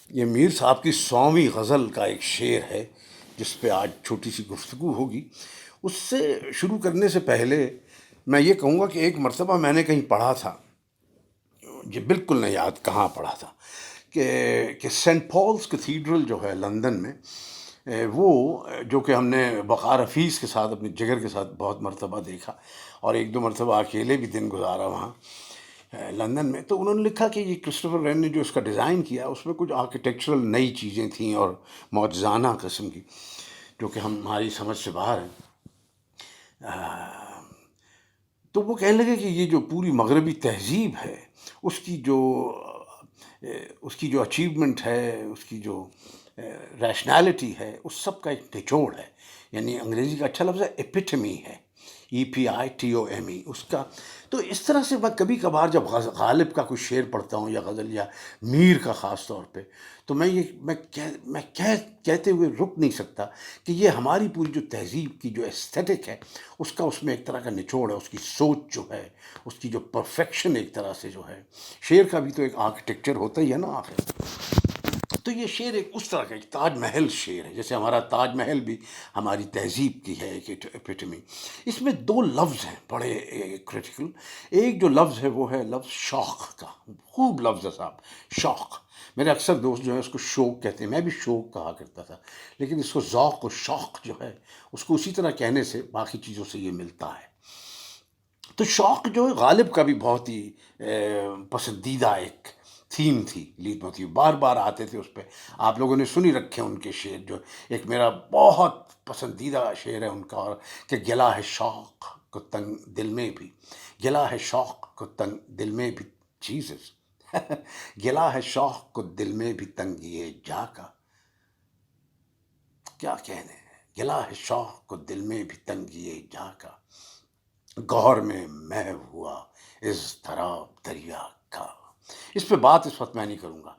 یہ میر صاحب کی 100ویں غزل کا ایک شعر ہے جس پہ آج چھوٹی سی گفتگو ہوگی۔ اس سے شروع کرنے سے پہلے میں یہ کہوں گا کہ ایک مرتبہ میں نے کہیں پڑھا تھا، یہ بالکل نہیں یاد کہاں پڑھا تھا، کہ سینٹ پالس کیتھیڈرل جو ہے لندن میں، وہ جو کہ ہم نے وقار حفیظ کے ساتھ اپنے جگر کے ساتھ بہت مرتبہ دیکھا، اور ایک دو مرتبہ اکیلے بھی دن گزارا وہاں لندن میں، تو انہوں نے لکھا کہ یہ کرسٹوفر رین نے جو اس کا ڈیزائن کیا اس میں کچھ آرکیٹیکچرل نئی چیزیں تھیں اور معجزانہ قسم کی، جو کہ ہماری سمجھ سے باہر ہیں۔ تو وہ کہنے لگے کہ یہ جو پوری مغربی تہذیب ہے، اس کی جو اس کی جو اچیومنٹ ہے، اس کی جو ریشنالٹی ہے، اس سب کا ایک نچوڑ ہے، یعنی انگریزی کا اچھا لفظ ہے ایپیٹمی ہے، EPITOME اس کا۔ تو اس طرح سے میں کبھی کبھار جب غالب کا کوئی شعر پڑھتا ہوں یا غزل یا میر کا خاص طور پہ، تو میں کہتے ہوئے رک نہیں سکتا کہ یہ ہماری پوری جو تہذیب کی جو ایستھیٹک ہے، اس میں ایک طرح کا نچوڑ ہے، اس کی سوچ جو ہے، اس کی جو پرفیکشن ایک طرح سے جو ہے، شعر کا بھی تو ایک آرکیٹیکچر ہوتا ہی ہے نا آخر۔ تو یہ شعر ایک اس طرح کا ایک تاج محل شعر ہے، جیسے ہمارا تاج محل بھی ہماری تہذیب کی ہے ایک ایپیٹمی۔ اس میں دو لفظ ہیں بڑے کریٹیکل۔ ایک جو لفظ ہے وہ ہے لفظ شوق کا، خوب لفظ ہے صاحب، شوق۔ میرے اکثر دوست جو ہیں اس کو شوق کہتے ہیں، میں بھی شوق کہا کرتا تھا، لیکن اس کو ذوق و شوق جو ہے اس کو اسی طرح کہنے سے باقی چیزوں سے یہ ملتا ہے۔ تو شوق جو ہے غالب کا بھی بہت ہی پسندیدہ ایک تھیم تھی، لیڈ موتیو، بار بار آتے تھے اس پہ۔ آپ لوگوں نے سنی رکھے ان کے شعر، جو ایک میرا بہت پسندیدہ شعر ہے ان کا، اور کہ گلا ہے شوق کو تنگ دل میں بھی، گلا ہے شوق کو تنگ دل میں بھی، جیزس گلا ہے شوق کو دل میں بھی تنگی جا کا، کیا کہنے، گلا ہے شوق کو دل میں بھی تنگی جا کا، گوہر میں محو ہوا اضطراب دریا کا۔ اس پہ بات اس وقت میں نہیں کروں گا،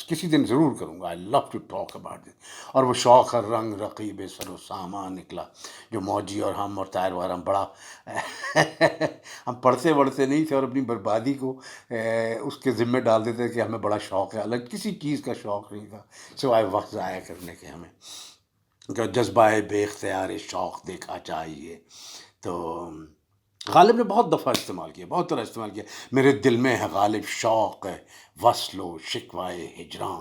کسی دن ضرور کروں گا، I love to talk about this. اور وہ شوق ہر رنگ رقیب سر و سامان نکلا، جو موجی اور ہم اور طاہر وغیرہ ہم بڑا ہم پڑھتے وڑھتے نہیں تھے اور اپنی بربادی کو اس کے ذمے ڈال دیتے کہ ہمیں بڑا شوق ہے، الگ کسی چیز کا شوق نہیں تھا سوائے وقت ضائع کرنے کے۔ ہمیں جذبہ بے اختیار شوق دیکھا چاہیے۔ تو غالب نے بہت دفعہ استعمال کیا، بہت طرح استعمال کیا، میرے دل میں ہے غالب شوق ہے وصل و شکوائے ہجراں،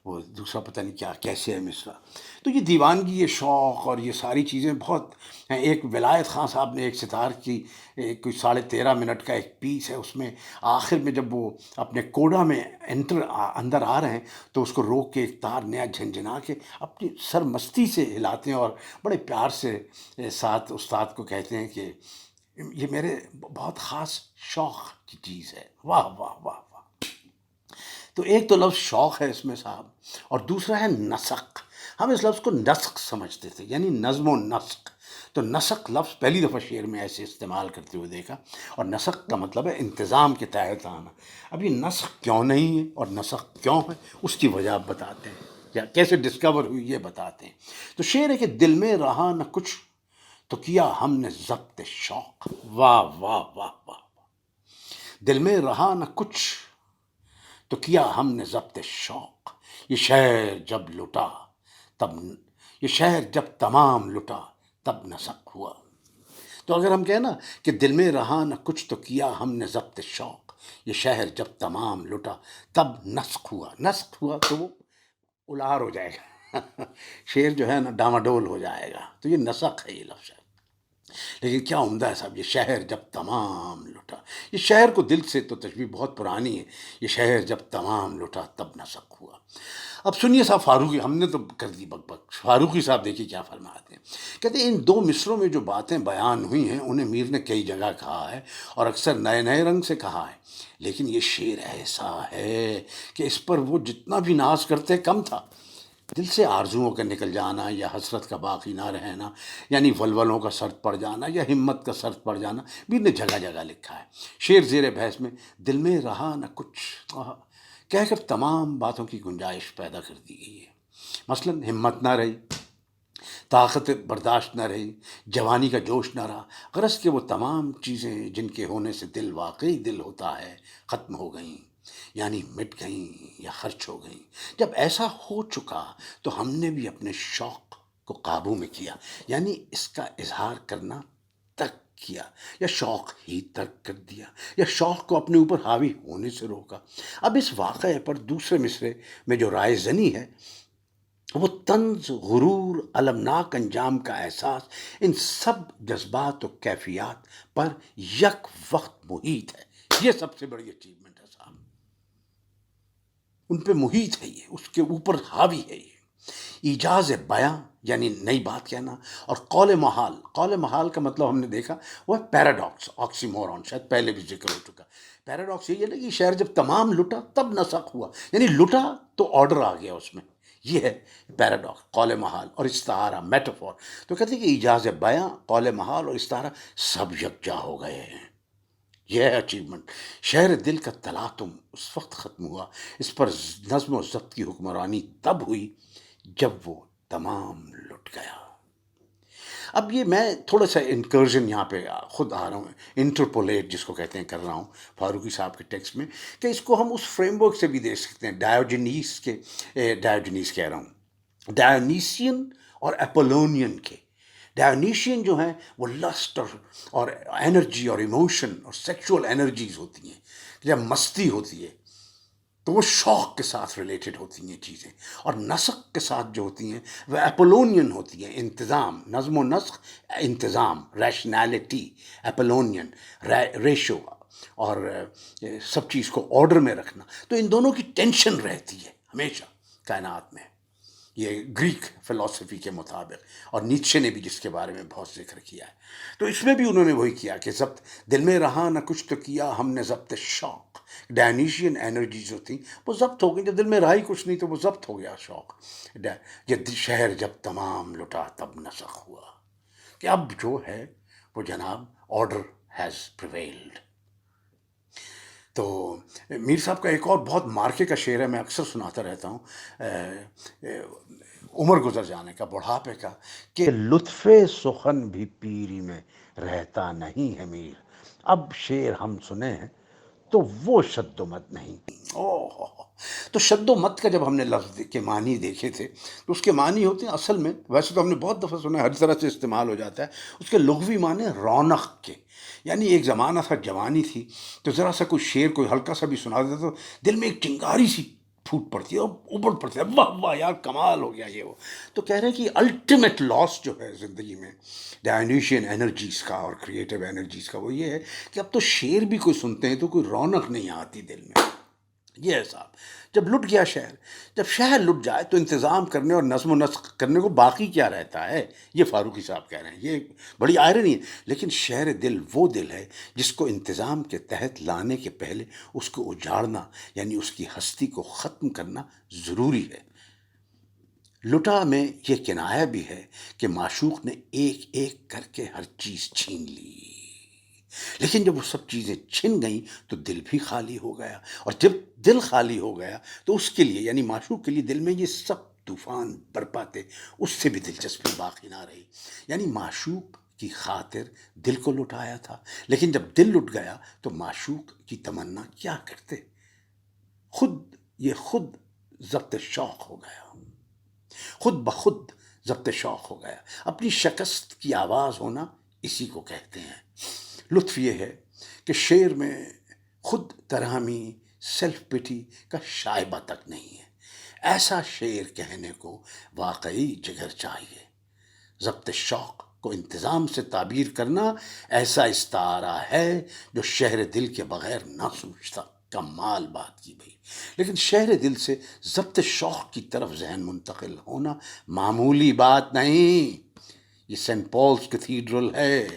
وہ دوسرا پتہ نہیں کیا کیسے ہے مصرع۔ تو یہ دیوانگی، یہ شوق اور یہ ساری چیزیں بہت ہیں۔ ایک ولایت خان صاحب نے ایک ستار کی کوئی 13.5 منٹ کا ایک پیس ہے، اس میں آخر میں جب وہ اپنے کوڑا میں اندر آ رہے ہیں تو اس کو روک کے ایک تار نیا جھنجھنا کے اپنی سر مستی سے ہلاتے ہیں اور بڑے پیار سے ساتھ استاد کو کہتے ہیں کہ یہ میرے بہت خاص شوق کی چیز ہے۔ واہ واہ واہ واہ۔ تو ایک تو لفظ شوق ہے اس میں صاحب، اور دوسرا ہے نسق۔ ہم اس لفظ کو نسق سمجھتے تھے، یعنی نظم و نسق۔ تو نسق لفظ پہلی دفعہ شعر میں ایسے استعمال کرتے ہوئے دیکھا، اور نسق کا مطلب ہے انتظام کے تحت آنا۔ اب یہ نسق کیوں نہیں ہے اور نسق کیوں ہے، اس کی وجہ آپ بتاتے ہیں، یا کیسے ڈسکور ہوئی یہ بتاتے ہیں۔ تو شعر ہے کہ دل میں رہا نہ کچھ تو کیا ہم نے ضبط شوق، واہ واہ واہ واہ، دل میں رہا نہ کچھ تو کیا ہم نے ضبط شوق، یہ شہر جب لٹا تب، یہ شہر جب تمام لٹا تب نسق ہوا۔ تو اگر ہم کہیں نا کہ دل میں رہا نہ کچھ تو کیا ہم نے ضبط شوق، یہ شہر جب تمام لٹا تب نسق ہوا، نسق ہوا تو وہ الار ہو جائے گا شعر جو ہے نا ڈاماڈول ہو جائے گا۔ تو یہ نسق ہے، یہ لفظ ہے، لیکن کیا عمدہ ہے صاحب، یہ شہر جب تمام لٹا، یہ شہر کو دل سے تو تشبیہ بہت پرانی ہے، یہ شہر جب تمام لٹا تب نسق ہوا۔ اب سنیے صاحب فاروقی، ہم نے تو کر دی بک بک، فاروقی صاحب دیکھیے کیا فرماتے ہیں، کہتے ہیں ان دو مصروں میں جو باتیں بیان ہوئی ہیں انہیں میر نے کئی جگہ کہا ہے اور اکثر نئے نئے رنگ سے کہا ہے، لیکن یہ شعر ایسا ہے کہ اس پر وہ جتنا بھی ناز کرتے کم تھا۔ دل سے آرزوؤں کا نکل جانا یا حسرت کا باقی نہ رہنا، یعنی ولولوں کا سرد پڑ جانا یا ہمت کا سرد پڑ جانا، میر نے جگہ جگہ لکھا ہے۔ شعر زیر بحث میں دل میں رہا نہ کچھ کہہ کر تمام باتوں کی گنجائش پیدا کر دی گئی ہے۔ مثلا ہمت نہ رہی، طاقت برداشت نہ رہی، جوانی کا جوش نہ رہا، غرض کہ وہ تمام چیزیں جن کے ہونے سے دل واقعی دل ہوتا ہے ختم ہو گئیں۔ یعنی مٹ گئیں یا خرچ ہو گئیں۔ جب ایسا ہو چکا تو ہم نے بھی اپنے شوق کو قابو میں کیا، یعنی اس کا اظہار کرنا ترک کیا، یا شوق ہی ترک کر دیا، یا شوق کو اپنے اوپر حاوی ہونے سے روکا۔ اب اس واقعے پر دوسرے مصرے میں جو رائے زنی ہے، وہ طنز، غرور، المناک انجام کا احساس، ان سب جذبات و کیفیات پر یک وقت محیط ہے۔ یہ سب سے بڑی اچیومنٹ ہے صاحب، ان پہ محیط ہے، یہ اس کے اوپر حاوی ہے۔ یہ ایجاز بیاں یعنی نئی بات کہنا، اور قول محال۔ قول محال کا مطلب ہم نے دیکھا وہ پیراڈاکس، آکسیمورون، شاید پہلے بھی ذکر ہو چکا۔ پیراڈاکس یہ ہے کہ شہر جب تمام لٹا تب نسق ہوا، یعنی لٹا تو آرڈر آ گیا اس میں، یہ ہے پیراڈاکس، قول محال اور استعارہ، میٹافور۔ تو کہتے ہیں کہ ایجاز بیاں، قول محال اور استعارہ سب یکجا ہو گئے ہیں۔ یہ ہے اچیومنٹ۔ شہر دل کا تلاطم اس وقت ختم ہوا، اس پر نظم و ضبط کی حکمرانی تب ہوئی جب وہ تمام لٹ گیا۔ اب یہ میں تھوڑا سا انکرجن یہاں پہ خود آ رہا ہوں، انٹرپولیٹ جس کو کہتے ہیں کر رہا ہوں فاروقی صاحب کے ٹیکسٹ میں، کہ اس کو ہم اس فریم ورک سے بھی دیکھ سکتے ہیں، ڈایوجنیس کہہ رہا ہوں، ڈایونیسین اور اپولونین کے۔ ڈایونیشین جو ہیں وہ لسٹ اور انرجی اور ایموشن اور سیکشول انرجیز ہوتی ہیں، جب مستی ہوتی ہے تو وہ شوق کے ساتھ ریلیٹڈ ہوتی ہیں چیزیں، اور نسق کے ساتھ جو ہوتی ہیں وہ اپولونین ہوتی ہیں، انتظام، نظم و نسق، انتظام، ریشنالٹی، اپولونین، ریشو، اور سب چیز کو آرڈر میں رکھنا۔ تو ان دونوں کی ٹینشن رہتی ہے ہمیشہ کائنات میں، یہ گریک فلسفی کے مطابق، اور نیچے نے بھی جس کے بارے میں بہت ذکر کیا ہے۔ تو اس میں بھی انہوں نے وہی کیا کہ ضبط دل میں رہا نہ کچھ تو کیا ہم نے ضبط شوق، ڈائنیشین انرجی جو تھی وہ ضبط ہو گئی، جب دل میں رہا ہی کچھ نہیں تو وہ ضبط ہو گیا شوق۔ یہ شہر جب تمام لٹا تب نسخ ہوا، کہ اب جو ہے وہ جناب آرڈر ہیز پریویلڈ۔ تو میر صاحب کا ایک اور بہت مارکے کا شعر ہے، میں اکثر سناتا رہتا ہوں، عمر گزر جانے کا، بڑھاپے کا، کہ لطف سخن بھی پیری میں رہتا نہیں ہے میر، اب شعر ہم سنے ہیں تو وہ شد و مت نہیں۔ تو شد و مت کا جب ہم نے لفظ کے معنی دیکھے تھے تو اس کے معنی ہوتے ہیں اصل میں، ویسے تو ہم نے بہت دفعہ سنا ہے، ہر طرح سے استعمال ہو جاتا ہے، اس کے لغوی معنی رونق کے، یعنی ایک زمانہ تھا، جوانی تھی، تو ذرا سا کوئی شعر کوئی ہلکا سا بھی سنا دیتا تو دل میں ایک چنگاری سی پھوٹ پڑتی ہے اور ابڑ پڑتی ہے، واہ واہ یار کمال ہو گیا یہ وہ۔ تو کہہ رہے ہیں کہ الٹیمیٹ لاس جو ہے زندگی میں ڈائنیشین انرجیز کا اور کریٹیو انرجیز کا، وہ یہ ہے کہ اب تو شعر بھی کوئی سنتے ہیں تو کوئی رونق نہیں آتی دل میں۔ یہ ہے صاحب، جب لٹ گیا شہر، جب شہر لٹ جائے تو انتظام کرنے اور نظم و نسق کرنے کو باقی کیا رہتا ہے؟ یہ فاروقی صاحب کہہ رہے ہیں، یہ بڑی آئرنی ہے۔ لیکن شہر دل وہ دل ہے جس کو انتظام کے تحت لانے کے پہلے اس کو اجاڑنا، یعنی اس کی ہستی کو ختم کرنا ضروری ہے۔ لٹا میں یہ کنایہ بھی ہے کہ معشوق نے ایک ایک کر کے ہر چیز چھین لی، لیکن جب وہ سب چیزیں چھن گئیں تو دل بھی خالی ہو گیا، اور جب دل خالی ہو گیا تو اس کے لیے یعنی معشوق کے لیے دل میں یہ سب طوفان برپا تھے، اس سے بھی دلچسپی باقی نہ رہی۔ یعنی معشوق کی خاطر دل کو لٹایا تھا، لیکن جب دل لٹ گیا تو معشوق کی تمنا کیا کرتے؟ خود ضبط شوق ہو گیا، خود بخود ضبط شوق ہو گیا۔ اپنی شکست کی آواز ہونا اسی کو کہتے ہیں۔ لطف یہ ہے کہ شعر میں خود ترہمی، سیلف پٹی کا شائبہ تک نہیں ہے۔ ایسا شعر کہنے کو واقعی جگر چاہیے۔ ضبط شوق کو انتظام سے تعبیر کرنا ایسا استعارہ ہے جو شہر دل کے بغیر نہ سوچتا۔ کمال بات کی بھئی، لیکن شہر دل سے ضبط شوق کی طرف ذہن منتقل ہونا معمولی بات نہیں، یہ سینٹ پالس کیتھیڈرل ہے،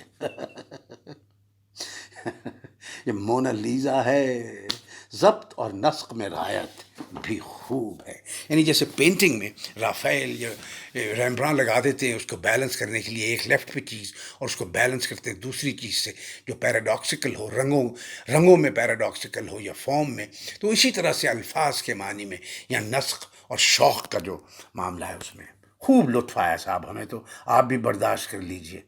یہ مونا لیزا ہے۔ ضبط اور نسق میں رعایت بھی خوب ہے، یعنی جیسے پینٹنگ میں رافیل یا ریمبران لگا دیتے ہیں اس کو بیلنس کرنے کے لیے، ایک لیفٹ پہ چیز اور اس کو بیلنس کرتے ہیں دوسری چیز سے جو پیراڈاکسیکل ہو، رنگوں میں پیراڈاکسیکل ہو یا فارم میں۔ تو اسی طرح سے الفاظ کے معنی میں یا نسق اور شوق کا جو معاملہ ہے اس میں خوب لطف آیا صاحب ہمیں، تو آپ بھی برداشت کر لیجئے۔